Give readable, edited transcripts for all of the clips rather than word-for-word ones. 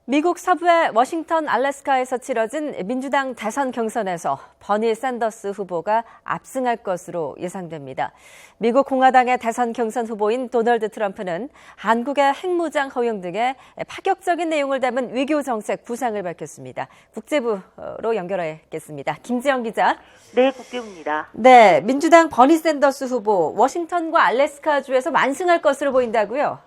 미국 서부의 워싱턴 알래스카에서 치러진 민주당 대선 경선에서 버니 샌더스 후보가 압승할 것으로 예상됩니다. 미국 공화당의 대선 경선 후보인 도널드 트럼프는 한국의 핵무장 허용 등의 파격적인 내용을 담은 외교 정책 구상을 밝혔습니다. 국제부로 연결하겠습니다. 김지영 기자. 네, 국제부입니다. 네, 민주당 버니 샌더스 후보 워싱턴과 알래스카주에서 만승할 것으로 보인다고요?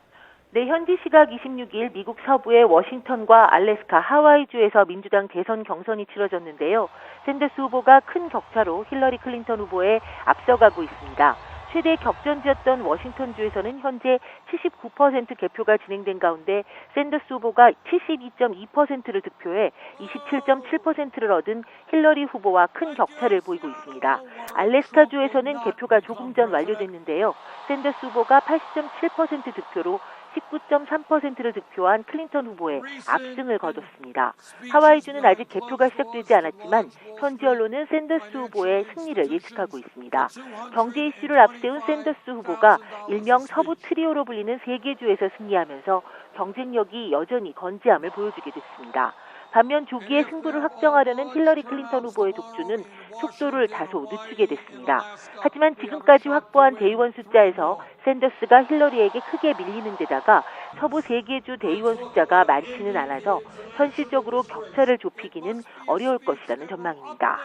네, 현지 시각 26일 미국 서부의 워싱턴과 알래스카, 하와이주에서 민주당 대선 경선이 치러졌는데요. 샌더스 후보가 큰 격차로 힐러리 클린턴 후보에 앞서가고 있습니다. 최대 격전지였던 워싱턴주에서는 현재 79% 개표가 진행된 가운데 샌더스 후보가 72.2%를 득표해 27.7%를 얻은 힐러리 후보와 큰 격차를 보이고 있습니다. 알래스카주에서는 개표가 조금 전 완료됐는데요. 샌더스 후보가 80.7% 득표로 19.3%를 득표한 클린턴 후보의 압승을 거뒀습니다. 하와이주는 아직 개표가 시작되지 않았지만 현지 언론은 샌더스 후보의 승리를 예측하고 있습니다. 경제 이슈를 앞세운 샌더스 후보가 일명 서부 트리오로 불리는 세 개 주에서 승리하면서 경쟁력이 여전히 건재함을 보여주게 됐습니다. 반면 조기에 승부를 확정하려는 힐러리 클린턴 후보의 독주는 속도를 다소 늦추게 됐습니다. 하지만 지금까지 확보한 대의원 숫자에서 샌더스가 힐러리에게 크게 밀리는 데다가 서부 세 개 주 대의원 숫자가 많지는 않아서 현실적으로 격차를 좁히기는 어려울 것이라는 전망입니다.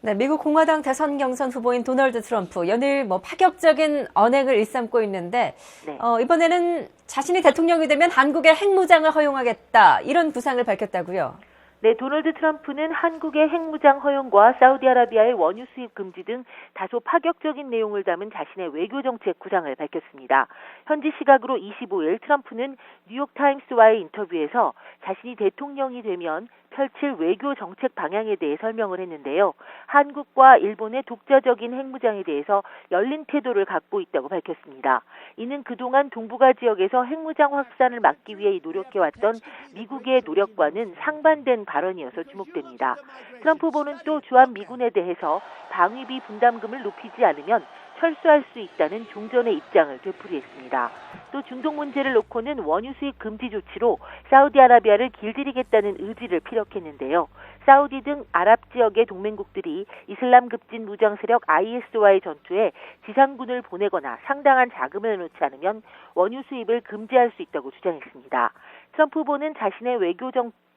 네, 미국 공화당 대선 경선 후보인 도널드 트럼프 연일 파격적인 언행을 일삼고 있는데 네. 이번에는 자신이 대통령이 되면 한국의 핵무장을 허용하겠다 이런 구상을 밝혔다고요? 네, 도널드 트럼프는 한국의 핵무장 허용과 사우디아라비아의 원유 수입 금지 등 다소 파격적인 내용을 담은 자신의 외교 정책 구상을 밝혔습니다. 현지 시각으로 25일 트럼프는 뉴욕타임스와의 인터뷰에서 자신이 대통령이 되면 펼칠 외교 정책 방향에 대해 설명을 했는데요. 한국과 일본의 독자적인 핵무장에 대해서 열린 태도를 갖고 있다고 밝혔습니다. 이는 그동안 동북아 지역에서 핵무장 확산을 막기 위해 노력해왔던 미국의 노력과는 상반된 발언이어서 주목됩니다. 트럼프 후보는 또 주한미군에 대해서 방위비 분담금을 높이지 않으면 철수할 수 있다는 종전의 입장을 되풀이했습니다. 또 중동 문제를 놓고는 원유 수입 금지 조치로 사우디아라비아를 길들이겠다는 의지를 피력했는데요. 사우디 등 아랍 지역의 동맹국들이 이슬람 급진 무장 세력 IS와의 전투에 지상군을 보내거나 상당한 자금을 내놓지 않으면 원유 수입을 금지할 수 있다고 주장했습니다. 트럼프 후보는 자신의 외교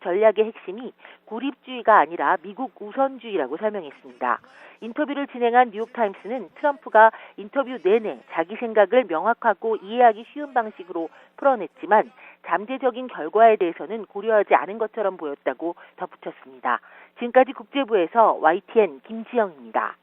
전략의 핵심이 고립주의가 아니라 미국 우선주의라고 설명했습니다. 인터뷰를 진행한 뉴욕타임스는 트럼프가 인터뷰 내내 자기 생각을 명확하고 이해하기 쉬운 방식으로 풀어냈지만 잠재적인 결과에 대해서는 고려하지 않은 것처럼 보였다고 덧붙였습니다. 지금까지 국제부에서 YTN 김지영입니다.